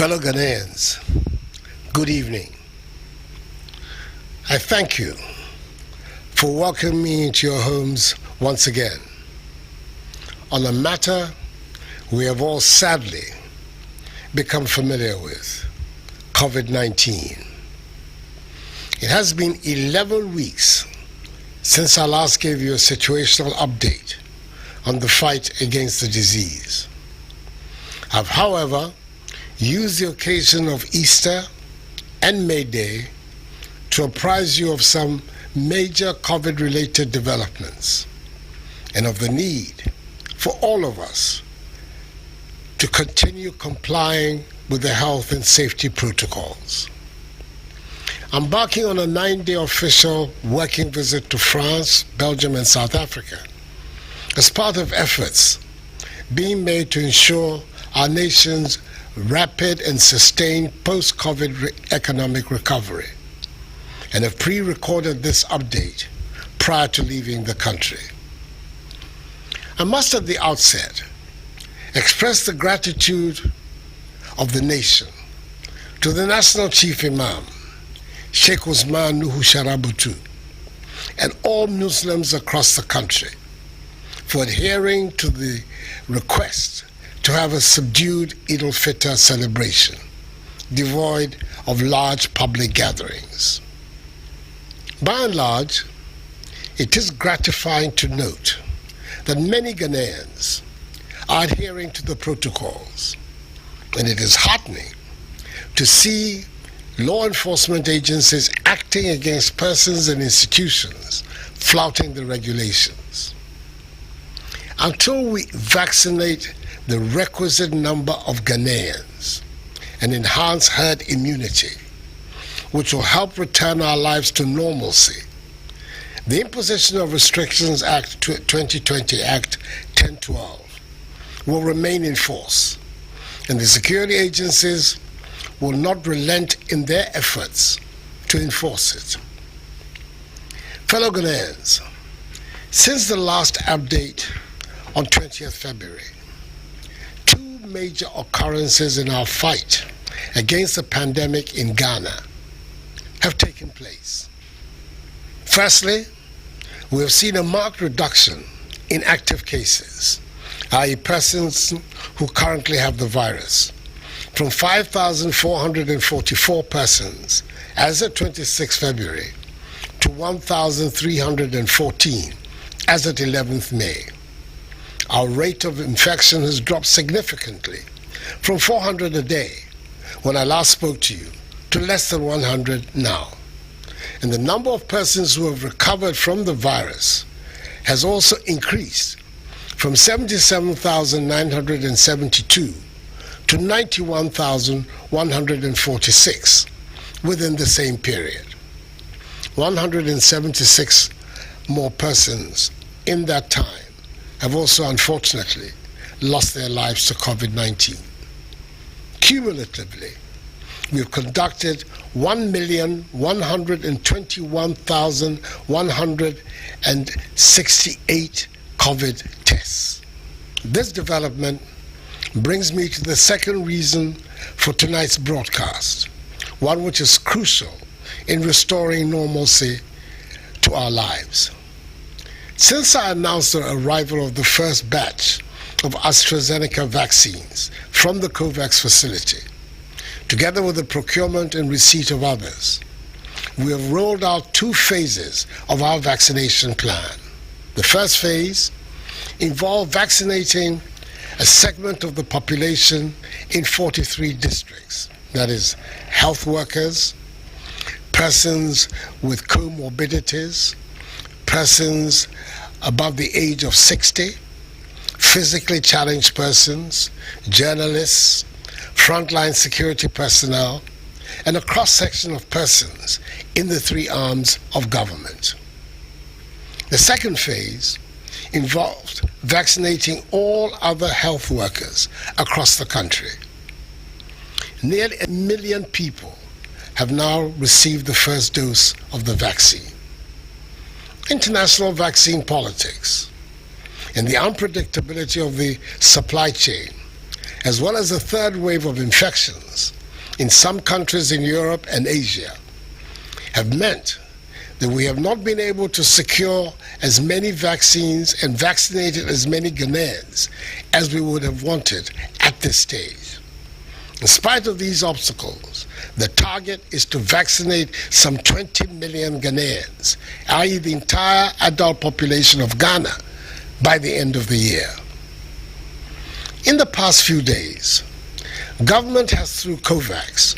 Fellow Ghanaians, good evening. I thank you for welcoming me into your homes once again on a matter we have all sadly become familiar with, COVID-19. It has been 11 weeks since I last gave you a situational update on the fight against the disease. I've, however, used the occasion of Easter and May Day to apprise you of some major COVID-related developments and of the need for all of us to continue complying with the health and safety protocols. Embarking on a 9-day official working visit to France, Belgium, and South Africa as part of efforts being made to ensure our nation's rapid and sustained post-COVID economic recovery, and have pre-recorded this update prior to leaving the country. I must at the outset express the gratitude of the nation to the National Chief Imam, Sheikh Usman Nuhu Sharabutu, and all Muslims across the country for adhering to the request to have a subdued Eid al-Fitr celebration, devoid of large public gatherings. By and large, it is gratifying to note that many Ghanaians are adhering to the protocols, and it is heartening to see law enforcement agencies acting against persons and institutions flouting the regulations. Until we vaccinate the requisite number of Ghanaians and enhance herd immunity, which will help return our lives to normalcy, the Imposition of Restrictions Act 2020 Act 1012 will remain in force, and the security agencies will not relent in their efforts to enforce it. Fellow Ghanaians, since the last update on 20th February, two major occurrences in our fight against the pandemic in Ghana have taken place. Firstly, we have seen a marked reduction in active cases, i.e. persons who currently have the virus, from 5,444 persons as of 26 February to 1,314 as of 11th May. Our rate of infection has dropped significantly from 400 a day when I last spoke to you to less than 100 now. And the number of persons who have recovered from the virus has also increased from 77,972 to 91,146 within the same period. 176 more persons in that time have also unfortunately lost their lives to COVID-19. Cumulatively, we have conducted 1,121,168 COVID tests. This development brings me to the second reason for tonight's broadcast, one which is crucial in restoring normalcy to our lives. Since I announced the arrival of the first batch of AstraZeneca vaccines from the COVAX facility, together with the procurement and receipt of others, we have rolled out two phases of our vaccination plan. The first phase involved vaccinating a segment of the population in 43 districts, that is, health workers, persons with comorbidities, persons above the age of 60, physically challenged persons, journalists, frontline security personnel, and a cross-section of persons in the three arms of government. The second phase involved vaccinating all other health workers across the country. Nearly 1 million people have now received the first dose of the vaccine. International vaccine politics and the unpredictability of the supply chain as well as a third wave of infections in some countries in Europe and Asia, have meant that we have not been able to secure as many vaccines and vaccinated as many Ghanaians as we would have wanted at this stage. In spite of these obstacles, the target is to vaccinate some 20 million Ghanaians, i.e. the entire adult population of Ghana, by the end of the year. In the past few days, government has, through COVAX,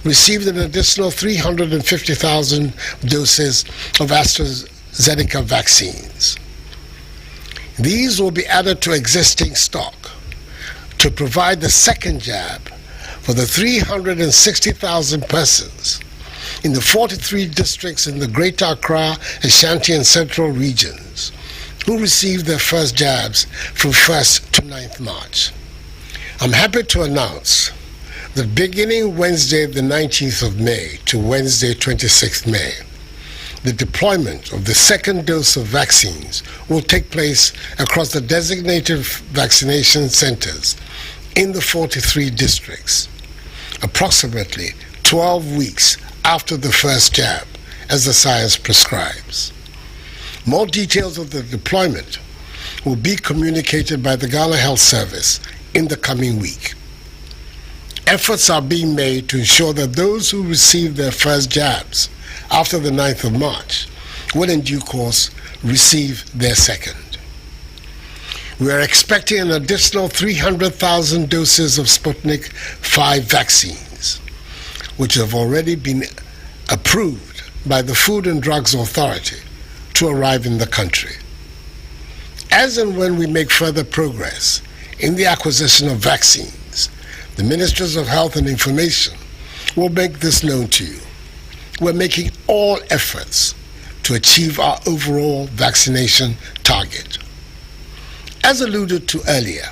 received an additional 350,000 doses of AstraZeneca vaccines. These will be added to existing stock to provide the second jab for the 360,000 persons in the 43 districts in the Greater Accra, Ashanti and Central regions who received their first jabs from 1st to 9th March. I'm happy to announce that beginning Wednesday the 19th of May to Wednesday 26th May, the deployment of the second dose of vaccines will take place across the designated vaccination centers in the 43 districts, approximately 12 weeks after the first jab, as the science prescribes. More details of the deployment will be communicated by the Ghana Health Service in the coming week. Efforts are being made to ensure that those who receive their first jabs after the 9th of March will in due course receive their second. We are expecting an additional 300,000 doses of Sputnik 5 vaccines, which have already been approved by the Food and Drugs Authority to arrive in the country. As and when we make further progress in the acquisition of vaccines, the Ministries of Health and Information will make this known to you. We're making all efforts to achieve our overall vaccination target. As alluded to earlier,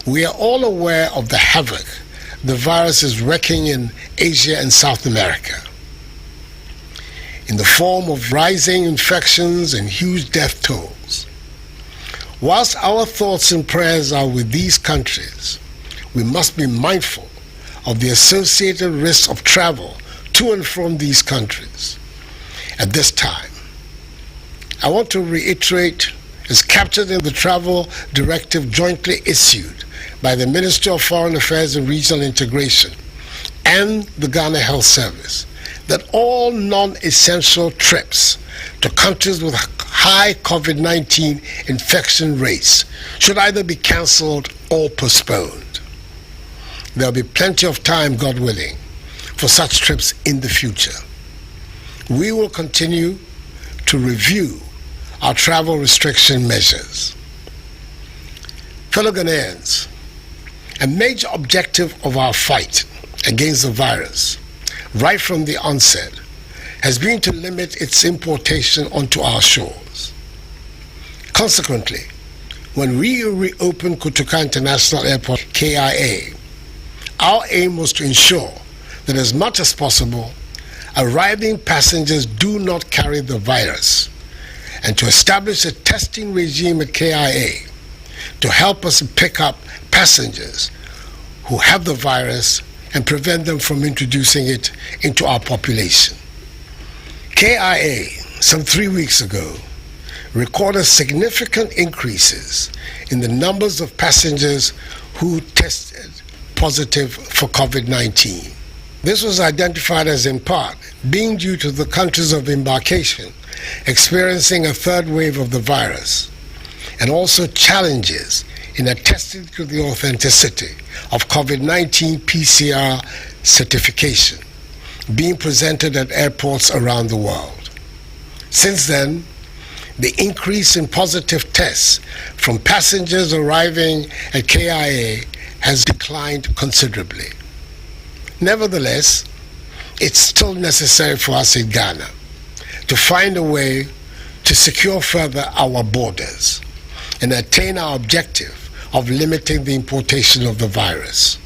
we are all aware of the havoc the virus is wreaking in Asia and South America, in the form of rising infections and huge death tolls. Whilst our thoughts and prayers are with these countries, we must be mindful of the associated risks of travel to and from these countries. At this time, I want to reiterate, as captured in the travel directive jointly issued by the Ministry of Foreign Affairs and Regional Integration and the Ghana Health Service, that all non-essential trips to countries with high COVID-19 infection rates should either be cancelled or postponed. There will be plenty of time, God willing, for such trips in the future. We will continue to review our travel restriction measures. Fellow Ghanaians, a major objective of our fight against the virus, right from the onset, has been to limit its importation onto our shores. Consequently, when we reopened Kotoka International Airport, KIA, our aim was to ensure that as much as possible, arriving passengers do not carry the virus, and to establish a testing regime at KIA to help us pick up passengers who have the virus and prevent them from introducing it into our population. KIA, some 3 weeks ago, recorded significant increases in the numbers of passengers who tested positive for COVID-19. This was identified as in part being due to the countries of embarkation experiencing a third wave of the virus, and also challenges in attesting to the authenticity of COVID-19 PCR certification being presented at airports around the world. Since then, the increase in positive tests from passengers arriving at KIA has declined considerably. Nevertheless, it's still necessary for us in Ghana to find a way to secure further our borders and attain our objective of limiting the importation of the virus.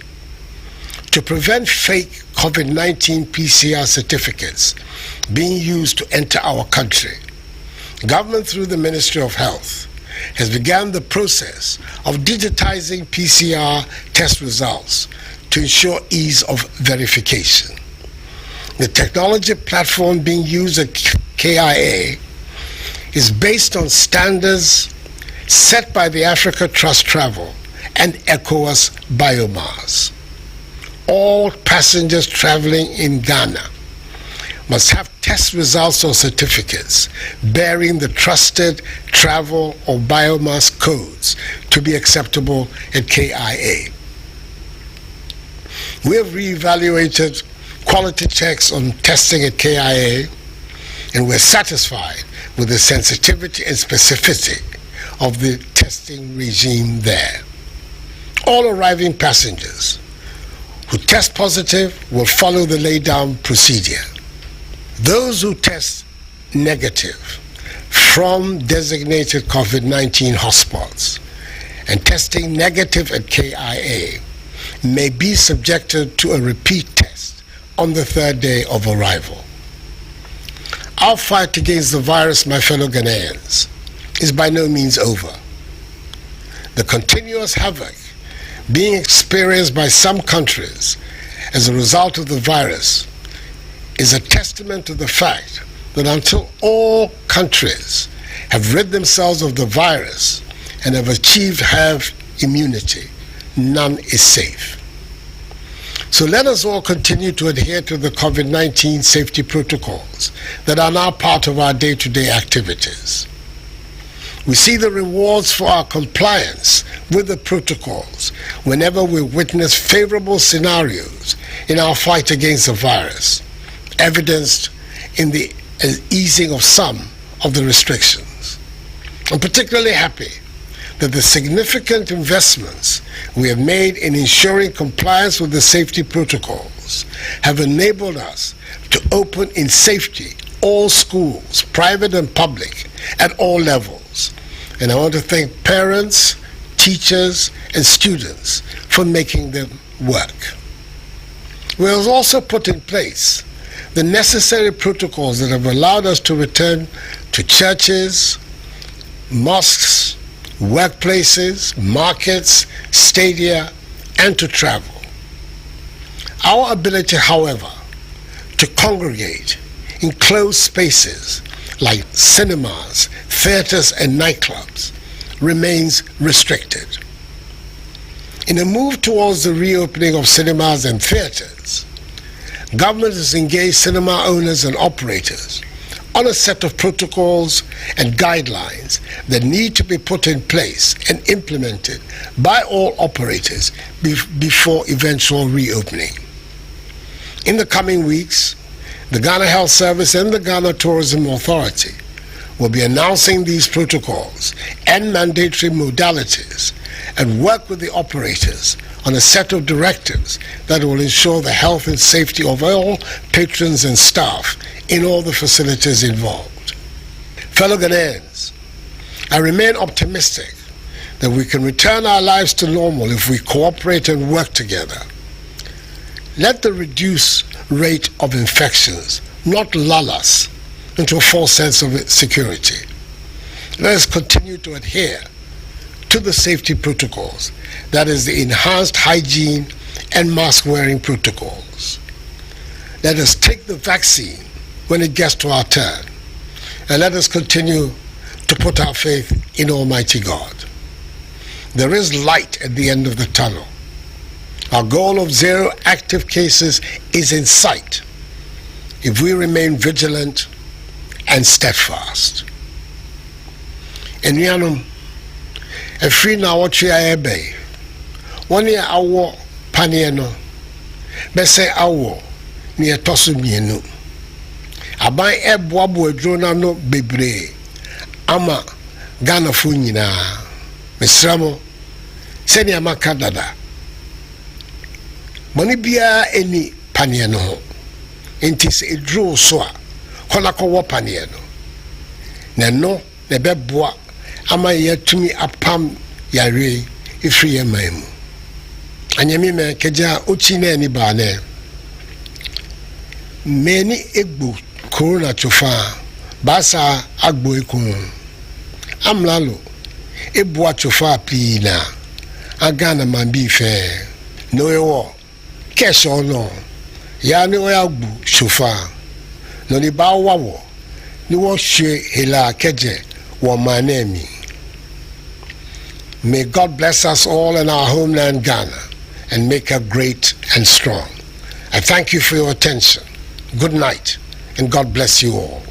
To prevent fake COVID-19 PCR certificates being used to enter our country, government through the Ministry of Health has begun the process of digitizing PCR test results to ensure ease of verification. The technology platform being used at KIA is based on standards set by the Africa Trust Travel and ECOWAS Biomars. All passengers traveling in Ghana must have test results or certificates bearing the trusted travel or biomass codes to be acceptable at KIA. We have reevaluated quality checks on testing at KIA, and we're satisfied with the sensitivity and specificity of the testing regime there. All arriving passengers who test positive will follow the laid-down procedure. Those who test negative from designated COVID-19 hotspots and testing negative at KIA may be subjected to a repeat test on the third day of arrival. Our fight against the virus, my fellow Ghanaians, is by no means over. The continuous havoc being experienced by some countries as a result of the virus is a testament to the fact that until all countries have rid themselves of the virus and have achieved herd immunity, none is safe. So let us all continue to adhere to the COVID-19 safety protocols that are now part of our day-to-day activities. We see the rewards for our compliance with the protocols whenever we witness favorable scenarios in our fight against the virus, evidenced in the easing of some of the restrictions. I'm particularly happy that the significant investments we have made in ensuring compliance with the safety protocols have enabled us to open in safety all schools, private and public, at all levels. And I want to thank parents, teachers, and students for making them work. We have also put in place the necessary protocols that have allowed us to return to churches, mosques, workplaces, markets, stadia, and to travel. Our ability, however, to congregate in closed spaces like cinemas, theaters, and nightclubs remains restricted. In a move towards the reopening of cinemas and theaters, government has engaged cinema owners and operators on a set of protocols and guidelines that need to be put in place and implemented by all operators before eventual reopening. In the coming weeks, the Ghana Health Service and the Ghana Tourism Authority will be announcing these protocols and mandatory modalities and work with the operators on a set of directives that will ensure the health and safety of all patrons and staff in all the facilities involved. Fellow Ghanaians, I remain optimistic that we can return our lives to normal if we cooperate and work together. Let the reduced rate of infections not lull us into a false sense of security. Let us continue to adhere to the safety protocols, that is, the enhanced hygiene and mask-wearing protocols. Let us take the vaccine when it gets to our turn, and let us continue to put our faith in Almighty God. There is light at the end of the tunnel. Our goal of 0 active cases is in sight if we remain vigilant and steadfast. Enuanom, efiri na awotwe ayebe, woni awo paneɛ no, bɛsɛ awo ne ɛtɔso mienu. Aban ɛboaboa aduro na no bebree ama Ghanafo nyinaa. Mesrɛ mo, sɛnea maka dada, mɔne biara ɛni paneɛ no ho. Enti sɛ ɛduro so a, kɔna kɔwɔ paneɛ no. Na no na ɛbɛboa ama yɛatumi apam yare ɛfiri yɛ man mu. Anyame me kagya ochi na ani baane. Many egbo corona chofa basa agbo ekun. Amlalo ebua chofa pi na agana mambi fe no ewo kesho no ya ni o ya gbu chofa no ni ba wawo ni wo hwe hela keje wo manemi. May God bless us all in our homeland Ghana and make her great and strong. I thank you for your attention. Good night and God bless you all.